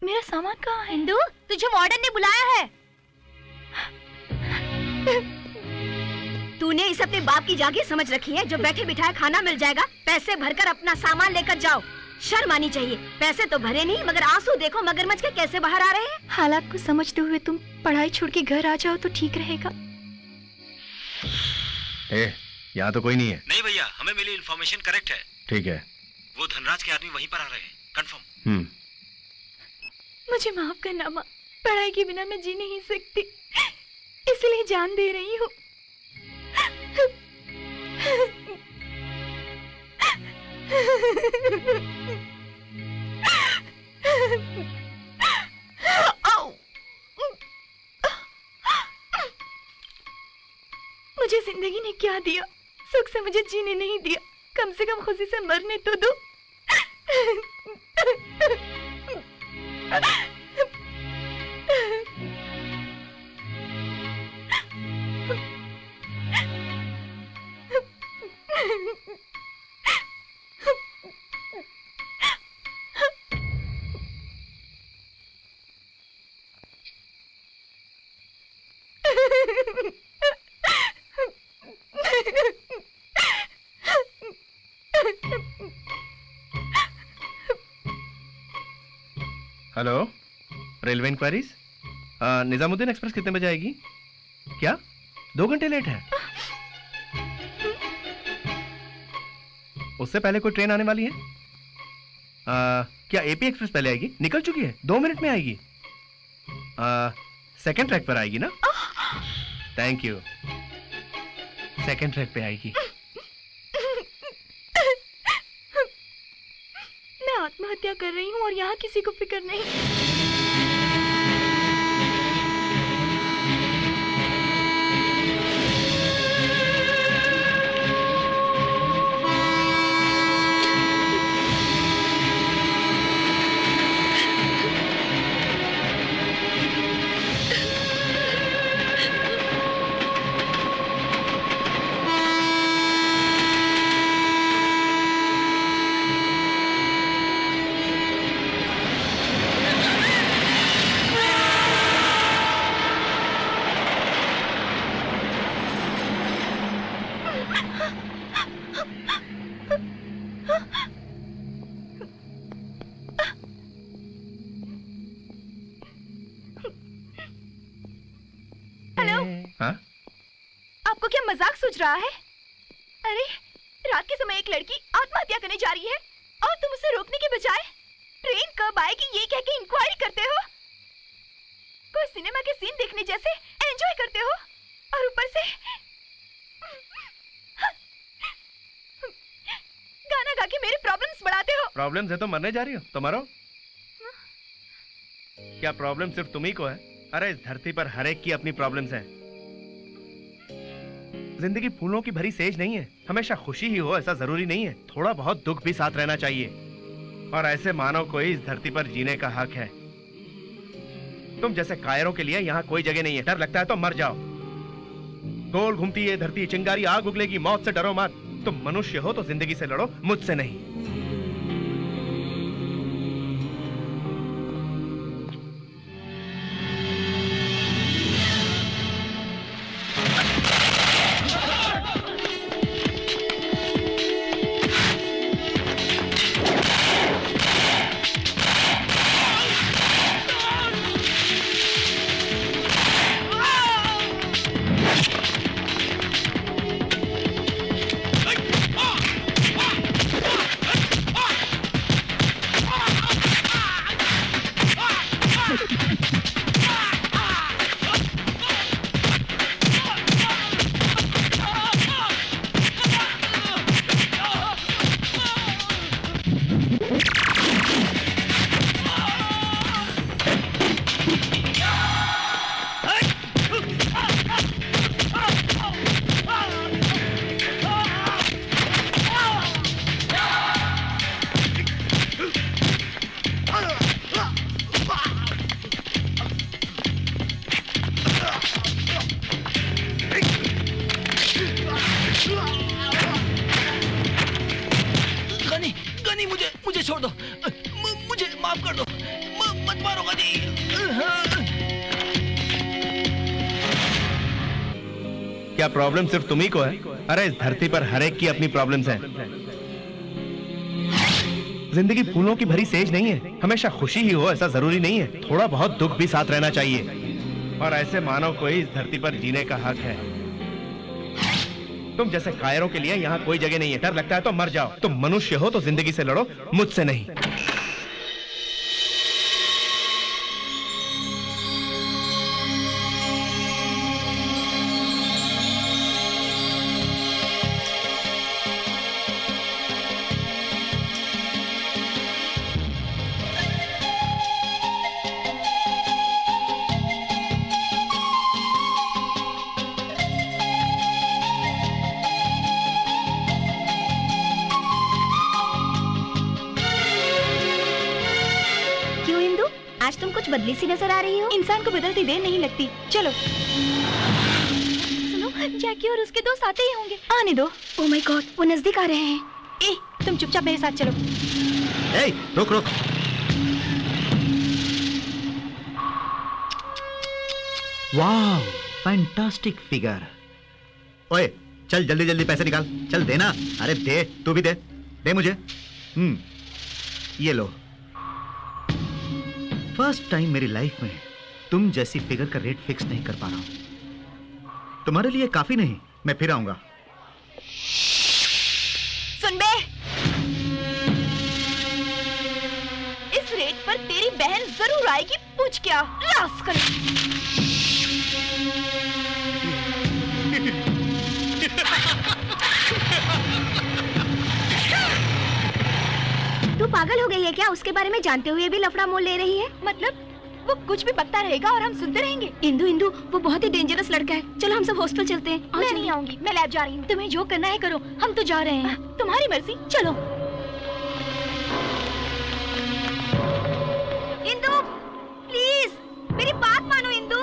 मेरा सामान कहाँ है? हिंदू, तुझे वार्डन ने बुलाया है। तूने इस अपने बाप की जागीर समझ रखी है जो बैठे बिठाए खाना मिल जाएगा, पैसे भरकर अपना सामान लेकर जाओ। शर्म आनी चाहिए। पैसे तो भरे नहीं मगर आंसू देखो मगरमच्छ के कैसे बाहर आ रहे हैं। हालात को समझते हुए तुम पढ़ाई छोड़ के घर आ जाओ तो ठीक रहेगा। यहाँ तो कोई नहीं है। नहीं भैया, हमें मिली इन्फॉर्मेशन करेक्ट है। ठीक है, वो धनराज के आदमी वहीं पर आ रहे हैं, कंफर्म। मुझे माफ करना माँ, पढ़ाई के बिना मैं जी नहीं सकती, इसलिए जान दे रही हूँ। मुझे जिंदगी ने क्या दिया, सुख से मुझे जीने नहीं दिया, कम से कम खुशी से मरने तो दो। Hello, railway enquiries. Nizamuddin express कितने बजे आएगी? क्या 2 घंटे लेट है? उससे पहले कोई ट्रेन आने वाली है? क्या एपी एक्सप्रेस पहले आएगी? निकल चुकी है, 2 मिनट में आएगी। सेकंड ट्रैक पर आएगी ना? थैंक यू, सेकंड ट्रैक पे आएगी। मैं आत्महत्या कर रही हूँ और यहाँ किसी को फिक्र नहीं। आपको क्या मजाक सूझ रहा है? अरे रात के समय एक लड़की आत्महत्या करने जा रही है और तुम उसे रोकने के बजाय ट्रेन कब आएगी ये कह के इंक्वायरी करते हो। कोई सिनेमा के सीन देखने जैसे एंजॉय करते हो और ऊपर से गाना गा के मेरे प्रॉब्लम्स बढ़ाते हो। प्रॉब्लम्स है तो मरने जा रही हो तो मरो। क्या प्रॉब्लम सिर्फ तुम्ही को है? अरे इस धरती पर हर एक की अपनी प्रॉब्लम्स हैं। जिंदगी फूलों की भरी सेज नहीं है, हमेशा खुशी ही हो ऐसा जरूरी नहीं है, थोड़ा बहुत दुख भी साथ रहना चाहिए। और ऐसे मानव को ही इस धरती पर जीने का हक है। तुम जैसे कायरों के लिए यहाँ कोई जगह नहीं है। डर लगता है तो मर जाओ। गोल घूमती है धरती, चिंगारी आग उगलेगी, मौत से डरो मत। तुम मनुष्य हो तो जिंदगी से लड़ो, मुझसे नहीं। गनी मुझे छोड़ दो, मुझे माफ कर दो। मत मारो गनी। क्या प्रॉब्लम सिर्फ तुम्ही को है? अरे इस धरती पर हर एक की अपनी प्रॉब्लम्स हैं। जिंदगी फूलों की भरी सेज नहीं है, हमेशा खुशी ही हो ऐसा जरूरी नहीं है, थोड़ा बहुत दुख भी साथ रहना चाहिए। और ऐसे मानव को ही इस धरती पर जीने का हक है। तुम जैसे कायरों के लिए यहाँ कोई जगह नहीं है। डर लगता है तो मर जाओ। तुम मनुष्य हो तो जिंदगी से लड़ो, मुझसे नहीं। आज तुम कुछ बदली सी नजर आ रही हो। इंसान को बदलती देर नहीं लगती। चलो सुनो, जैकी और उसके दोस्त आते ही होंगे, आने दो। ओह माय गॉड, वो नजदीक आ रहे हैं। ए, तुम चुपचाप मेरे साथ चलो। ए, रुक रुक। वाह, फैंटास्टिक फिगर। ओए, चल जल्दी जल्दी पैसे निकाल। चल देना। अरे दे, तू भी दे। दे मुझे। ये लो। फर्स्ट टाइम मेरी लाइफ में तुम जैसी फिगर का रेट फिक्स नहीं कर पा रहा हूं। तुम्हारे लिए काफी नहीं, मैं फिर आऊंगा। सुन बे, इस रेट पर तेरी बहन जरूर आएगी। पूछ क्या लाश कर। तू पागल हो गई है क्या? उसके बारे में जानते हुए भी लफड़ा मोल ले रही है। मतलब वो कुछ भी बकता रहेगा और हम सुनते रहेंगे। इंदु इंदु, वो बहुत ही डेंजरस लड़का है। चलो हम सब हॉस्टल चलते हैं। मैं नहीं आऊंगी, मैं लैब जा रही हूँ। तुम्हें जो करना है करो, हम तो जा रहे हैं। तुम्हारी मर्जी, चलो। इंदु प्लीज मेरी बात मानो। इंदु,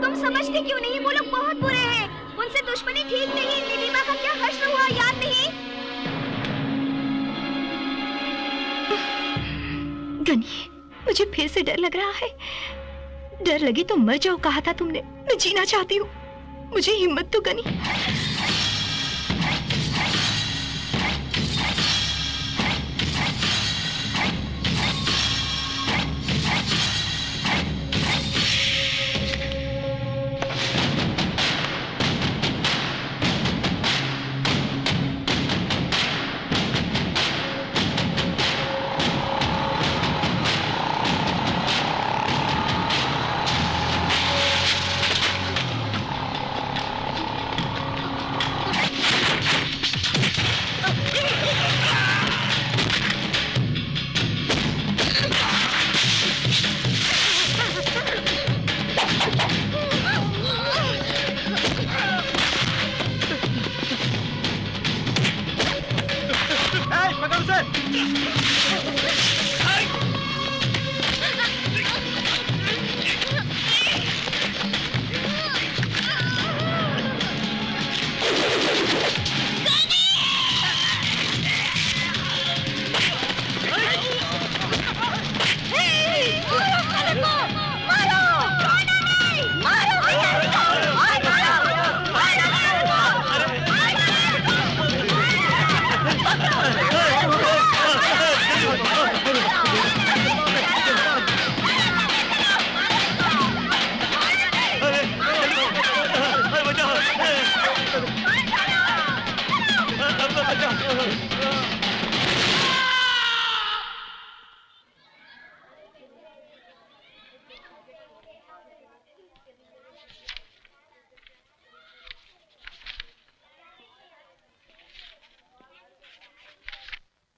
तुम समझते क्यों नहीं? वो लोग बहुत बुरे हैं, उनसे दुश्मनी ठीक नहीं। नीलिमा का क्या हश्र हुआ याद नहीं? गनी, मुझे फिर से डर लग रहा है। डर लगी तो मर जाओ कहा था तुमने। मैं जीना चाहती हूँ, मुझे हिम्मत तो गनी।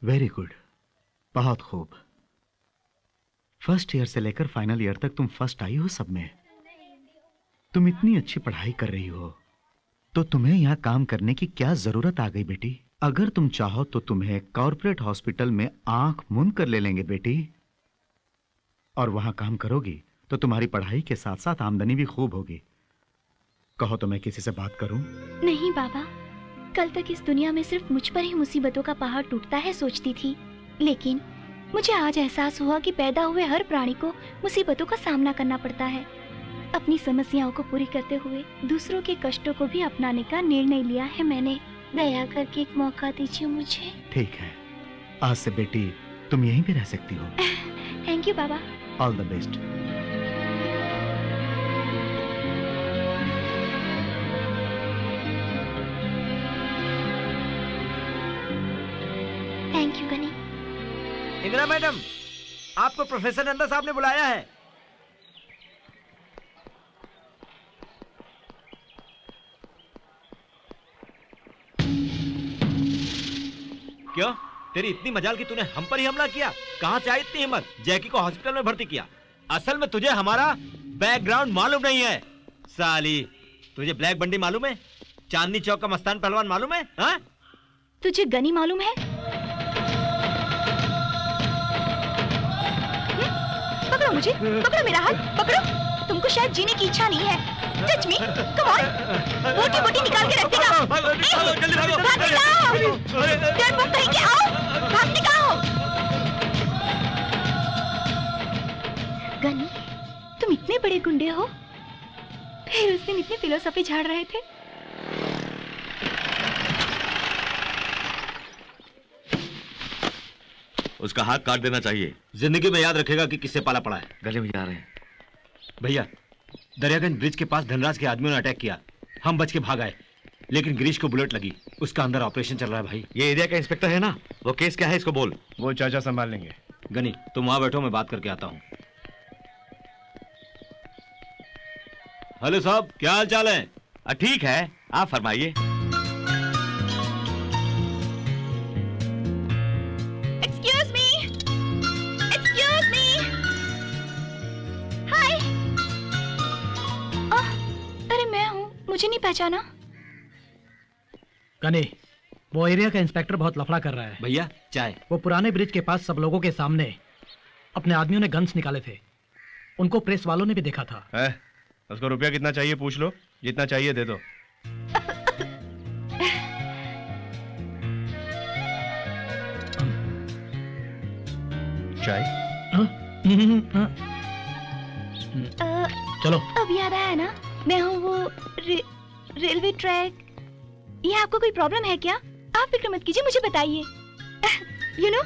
वेरी गुड, बहुत खूब। फर्स्ट ईयर से लेकर फाइनल ईयर तक तुम फर्स्ट आई हो सब में। तुम इतनी अच्छी पढ़ाई कर रही हो तो तुम्हें यहाँ काम करने की क्या जरूरत आ गई बेटी? अगर तुम चाहो तो तुम्हें कॉर्पोरेट हॉस्पिटल में आंख मूंद कर ले लेंगे बेटी। और वहां काम करोगी तो तुम्हारी पढ़ाई के साथ साथ आमदनी भी खूब होगी। कहो तो मैं किसी से बात करूं? नहीं बाबा, कल तक इस दुनिया में सिर्फ मुझ पर ही मुसीबतों का पहाड़ टूटता है सोचती थी, लेकिन मुझे आज एहसास हुआ कि पैदा हुए हर प्राणी को मुसीबतों का सामना करना पड़ता है। अपनी समस्याओं को पूरी करते हुए दूसरों के कष्टों को भी अपनाने का निर्णय लिया है मैंने। दया करके एक मौका दीजिए मुझे। ठीक है, आज से बेटी तुम यहीं पे रह सकती हो। थैंक यू बाबा। All the best. Thank you Gani. Indira madam, आपको प्रोफेसर नंदा साहब ने बुलाया है। क्यों? तेरी इतनी मजाल कि तूने हम पर ही हमला किया? कहां से आई इतनी हिम्मत? जैकी को हॉस्पिटल में भर्ती किया। असल में तुझे हमारा बैकग्राउंड मालूम नहीं है साली। तुझे ब्लैक बंडी मालूम है? चांदनी चौक का मस्तान पहलवान मालूम है? हाँ? तुझे गनी मालूम है? पकड़ो मुझे, पकड़ो मेरा हाथ, पकड़ो। तुमको शायद जीने की इच्छा नहीं है। Touch me, come on. बोटी बोटी निकाल के रख देगा। भागने का आओ। डरपोक कहीं के आओ। भागने का आओ। गनी, तुम इतने बड़े गुंडे हो? फिर उस दिन इतनी फिलोसफी झाड़ रहे थे। उसका हाथ काट देना चाहिए। जिंदगी में याद रखेगा कि किससे पाला पड़ा है। गले में जा रहे हैं भैया, दरियागंज ब्रिज के पास धनराज के आदमियों ने अटैक किया। हम बच के भाग आए, लेकिन गिरीश को बुलेट लगी। उसका अंदर ऑपरेशन चल रहा है भाई। ये एरिया का इंस्पेक्टर है ना? वो केस क्या है इसको बोल। वो चाचा संभाल लेंगे। गनी, तुम वहां बैठो, मैं बात करके आता हूँ। हेलो साहब, क्या हाल चाल है? ठीक है, आप फरमाइए। Excuse me, excuse me. Hi. अरे मैं हूँ, मुझे नहीं पहचाना? गनी, वो एरिया का इंस्पेक्टर बहुत लफड़ा कर रहा है। भैया चाय। वो पुराने ब्रिज के पास सब लोगों के सामने अपने आदमियों ने गन्स निकाले थे। उनको प्रेस वालों ने भी देखा था। उसको रुपया कितना चाहिए पूछ लो, जितना चाहिए दे दो। चाय? चलो। अब याद आया ना, मैं हूँ वो रेलवे ट्रैक। ये आपको कोई प्रॉब्लम है क्या? आप फिक्र मत कीजिए, मुझे बताइए। यू नो,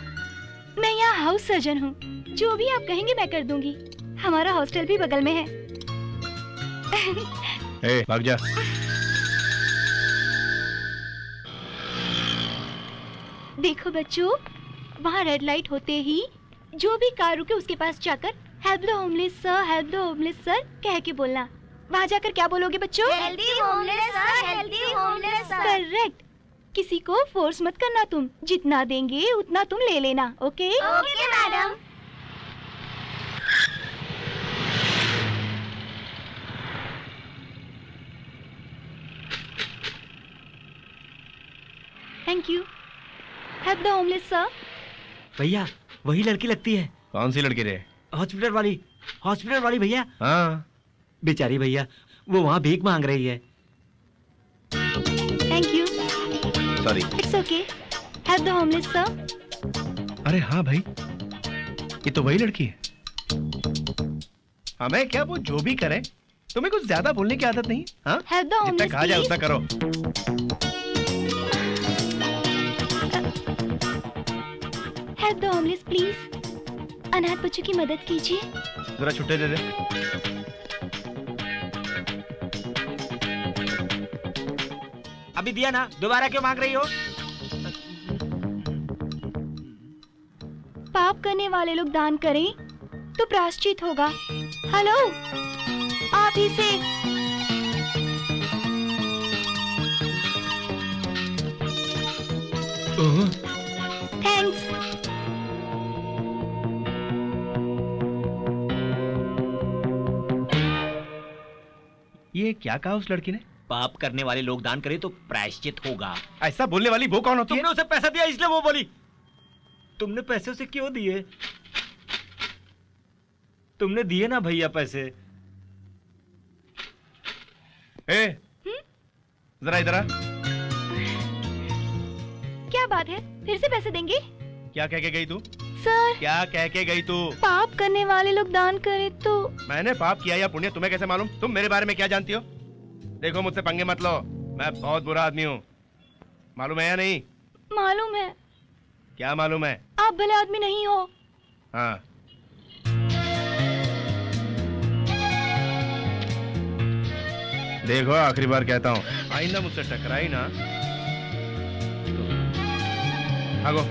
मैं यहाँ हाउस सर्जन हूँ। जो भी आप कहेंगे मैं कर दूंगी। हमारा हॉस्टल भी बगल में है। भाग जा। देखो बच्चों, वहाँ रेड लाइट होते ही जो भी कार रुके उसके पास जाकर help the homeless sir, help the homeless sir कह के बोलना। वहाँ जाकर क्या बोलोगे बच्चों? Healthy homeless sir, healthy homeless sir. Correct. किसी को फोर्स मत करना, तुम जितना देंगे उतना तुम ले लेना। Okay? Okay madam. Thank you. Help the homeless sir. भैया, वही लड़की लगती है। कौन सी लड़की रे? हॉस्पिटल वाली, हॉस्पिटल वाली भैया। हाँ। बेचारी भैया, वो वहाँ भीख मांग रही है। Thank you. Sorry. It's okay. Help the homeless sir. अरे हाँ भाई, ये तो वही लड़की है। हमें क्या, वो जो भी करे, तुम्हें कुछ ज्यादा बोलने की आदत नहीं? हाँ? हेल्प द जितना होमलेस कहा जाए उतना करो। Help the homeless please. अनाथ बच्चों की मदद कीजिए। जरा छुट्टे दे दे। अभी दिया ना, दोबारा क्यों मांग रही हो? पाप करने वाले लोग दान करें तो प्रायश्चित होगा। हेलो, आप ही से। थैंक्स। ये क्या कहा उस लड़की ने? पाप करने वाले लोग दान करें तो प्रायश्चित होगा। ऐसा बोलने वाली वो कौन होती है? तुमने उसे पैसा दिया इसलिए वो बोली। तुमने पैसे उसे क्यों दिए? तुमने दिए ना भैया पैसे। ए, जरा इधर आ। क्या बात है, फिर से पैसे देंगे? क्या कह के गई तू? सर क्या कह के गई तू? पाप करने वाले लोग दान करें तो। मैंने पाप किया या पुण्य तुम्हें कैसे मालूम? तुम मेरे बारे में क्या जानती हो? देखो मुझसे पंगे मत लो, मैं बहुत बुरा आदमी हूँ, मालूम है या नहीं? मालूम है। क्या मालूम है? आप भले आदमी नहीं हो। हाँ, देखो आखिरी बार कहता हूँ, आइंदा मुझसे टकराई ना। भागो।